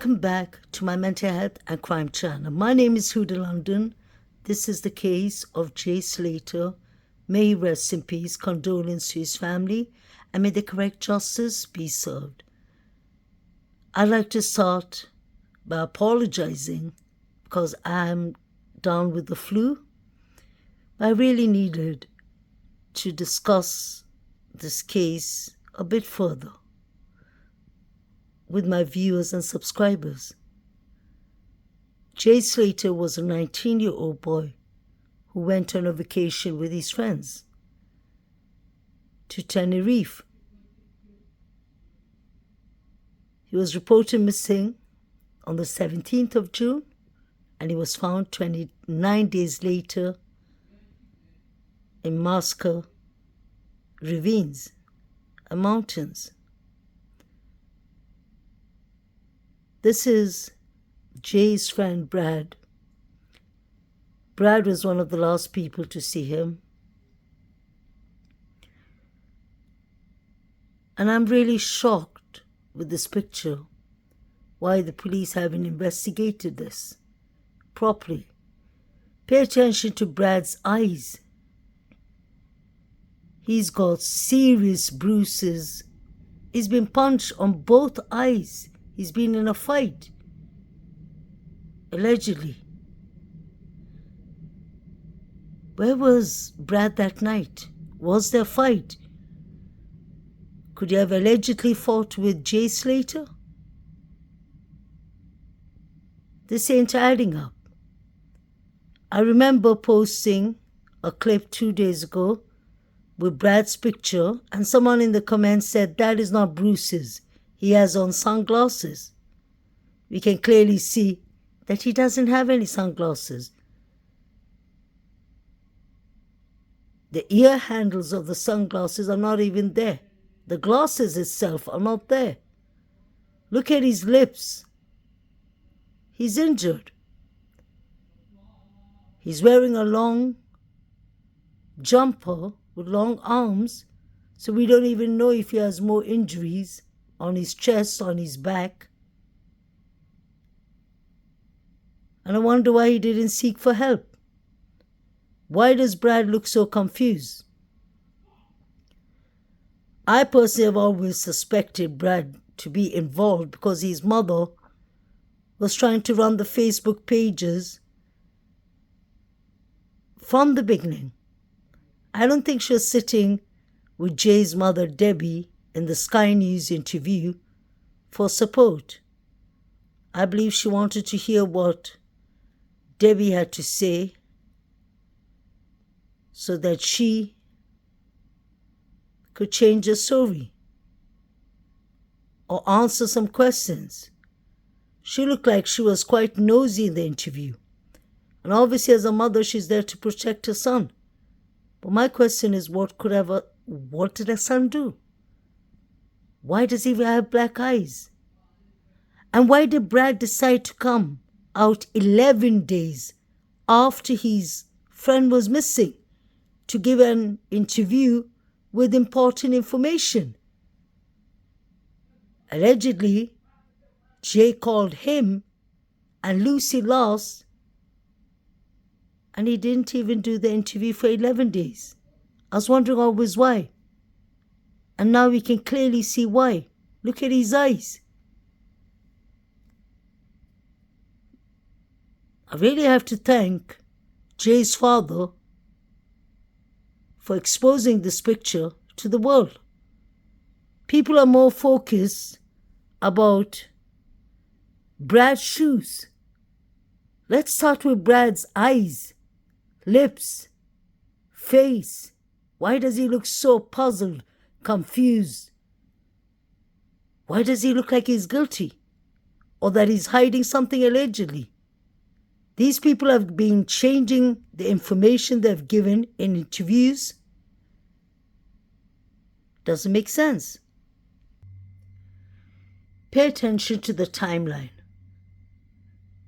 Welcome back to my mental health and crime channel. My name is Huda London. This is the case of Jay Slater. May he rest in peace. Condolence to his family, and may the correct justice be served. I'd like to start by apologizing because I'm down with the flu. I really needed to discuss this case a bit further with my viewers and subscribers. Jay Slater was a 19-year-old boy who went on a vacation with his friends to Tenerife. He was reported missing on the 17th of June, and he was found 29 days later in Masca ravines and mountains. This is Jay's friend Brad. Brad was one of the last people to see him. And I'm really shocked with this picture, why the police haven't investigated this properly. Pay attention to Brad's eyes. He's got serious bruises. He's been punched on both eyes. He's been in a fight, allegedly. Where was Brad that night? Was there a fight? Could he have allegedly fought with Jay Slater? This ain't adding up. I remember posting a clip 2 days ago with Brad's picture, and someone in the comments said that is not bruises. He has on sunglasses. We can clearly see that he doesn't have any sunglasses. The ear handles of the sunglasses are not even there. The glasses itself are not there. Look at his lips. He's injured. He's wearing a long jumper with long arms, so we don't even know if he has more injuries on his chest, on his back. And I wonder why he didn't seek for help. Why does Brad look so confused? I personally have always suspected Brad to be involved because his mother was trying to run the Facebook pages from the beginning. I don't think she was sitting with Jay's mother, Debbie, in the Sky News interview for support. I believe she wanted to hear what Debbie had to say so that she could change her story or answer some questions. She looked like she was quite nosy in the interview. And obviously as a mother, she's there to protect her son. But my question is, what did her son do? Why does he have black eyes? And why did Brad decide to come out 11 days after his friend was missing to give an interview with important information? Allegedly, Jay called him and Lucy lost, and he didn't even do the interview for 11 days. I was wondering always why. And now we can clearly see why. Look at his eyes. I really have to thank Jay's father for exposing this picture to the world. People are more focused about Brad's shoes. Let's start with Brad's eyes, lips, face. Why does he look so puzzled, confused? Why does he look like he's guilty or that he's hiding something allegedly? These people have been changing the information they've given in interviews. Doesn't make sense. Pay attention to the timeline.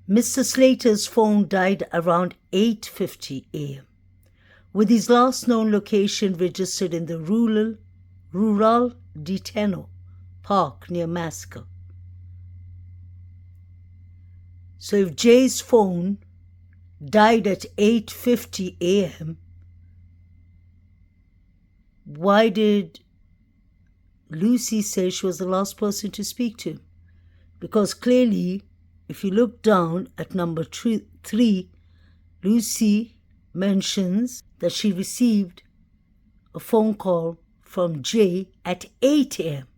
Mr. Slater's phone died around 8:50 a.m., with his last known location registered in the Rural Deteno Park near Masca. So if Jay's phone died at 8:50 a.m., why did Lucy say she was the last person to speak to him? Because clearly, if you look down at number 3, Lucy mentions that she received a phone call from Jay at 8 a.m.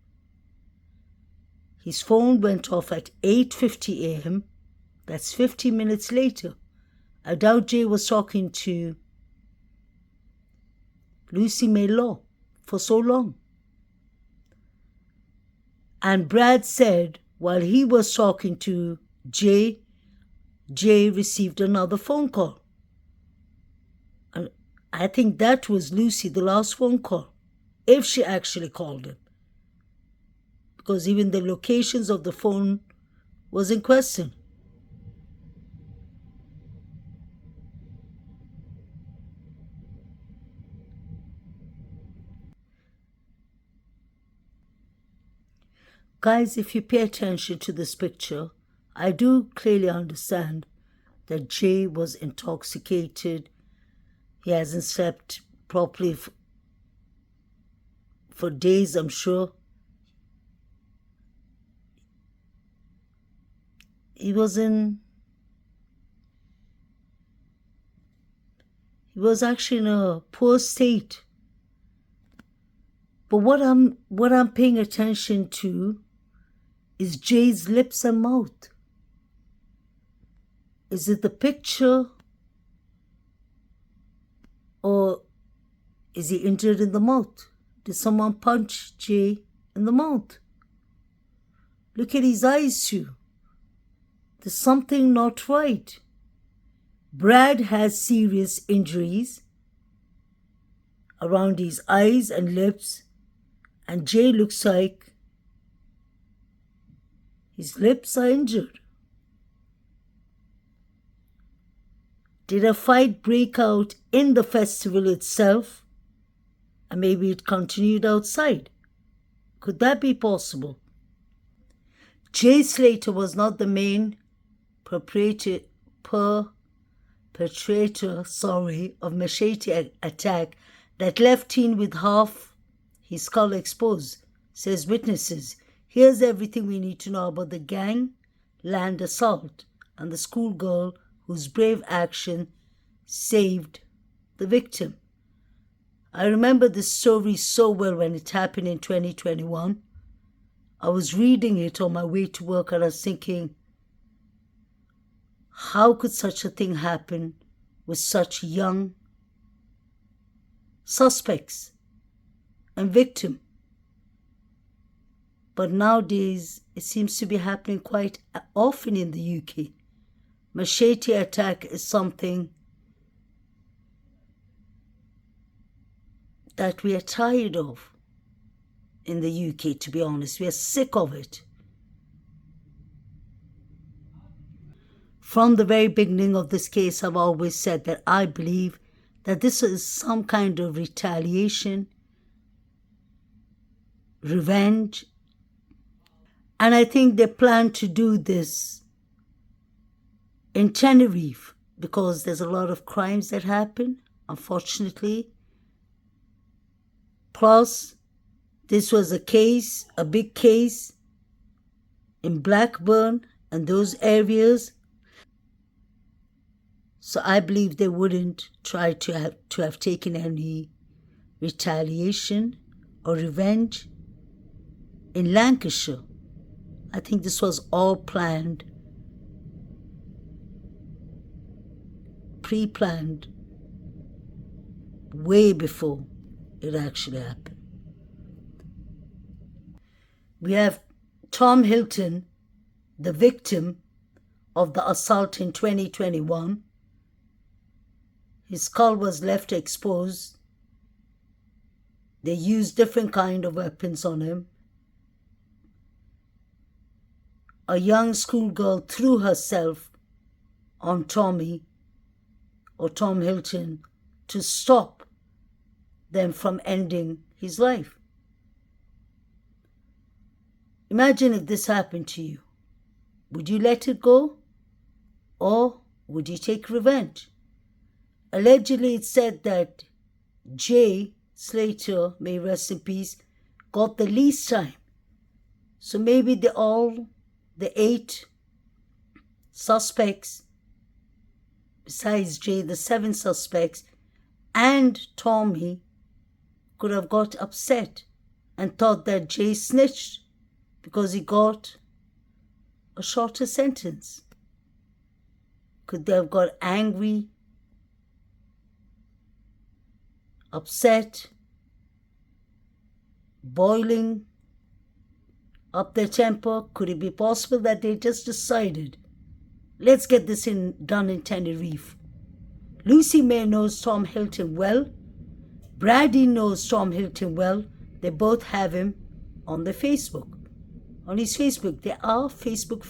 His phone went off at 8:50 a.m. That's 50 minutes later. I doubt Jay was talking to Lucy Maylaw for so long. And Brad said while he was talking to Jay, Jay received another phone call. And I think that was Lucy, the last phone call, if she actually called him. Because even the locations of the phone was in question. Guys, if you pay attention to this picture, I do clearly understand that Jay was intoxicated. He hasn't slept properly for days, I'm sure. He was actually in a poor state. But what I'm paying attention to is Jay's lips and mouth. Is it the picture, or is he injured in the mouth? Did someone punch Jay in the mouth? Look at his eyes too. There's something not right. Brad has serious injuries around his eyes and lips, and Jay looks like his lips are injured. Did a fight break out in the festival itself, and maybe it continued outside? Could that be possible? Jay Slater was not the main perpetrator of machete attack that left teen with half his skull exposed, says witnesses. Here's everything we need to know about the gangland assault and the schoolgirl whose brave action saved the victim. I remember this story so well when it happened in 2021. I was reading it on my way to work and I was thinking, how could such a thing happen with such young suspects and victim? But nowadays, it seems to be happening quite often in the UK. Machete attack is something that we are tired of in the UK, to be honest. We are sick of it. From the very beginning of this case, I've always said that I believe that this is some kind of retaliation, revenge, and I think they plan to do this in Tenerife because there's a lot of crimes that happen, unfortunately. Plus, this was a big case in Blackburn and those areas. So I believe they wouldn't try to have taken any retaliation or revenge in Lancashire. I think this was all planned, pre-planned, way before it actually happened. We have Tom Hilton, the victim of the assault in 2021. His skull was left exposed. They used different kind of weapons on him. A young schoolgirl threw herself on Tommy or Tom Hilton to stop them from ending his life. Imagine if this happened to you. Would you let it go? Or would he take revenge? Allegedly, it said that Jay Slater, may rest in peace, got the least time. So maybe the 8 suspects, besides Jay, the 7 suspects, and Tommy could have got upset and thought that Jay snitched because he got a shorter sentence. Could they have got angry, upset, boiling up their temper? Could it be possible that they just decided, let's get this done in Tenerife? Lucy May knows Tom Hilton well. Brady knows Tom Hilton well. They both have him on their Facebook. On his Facebook. They are Facebook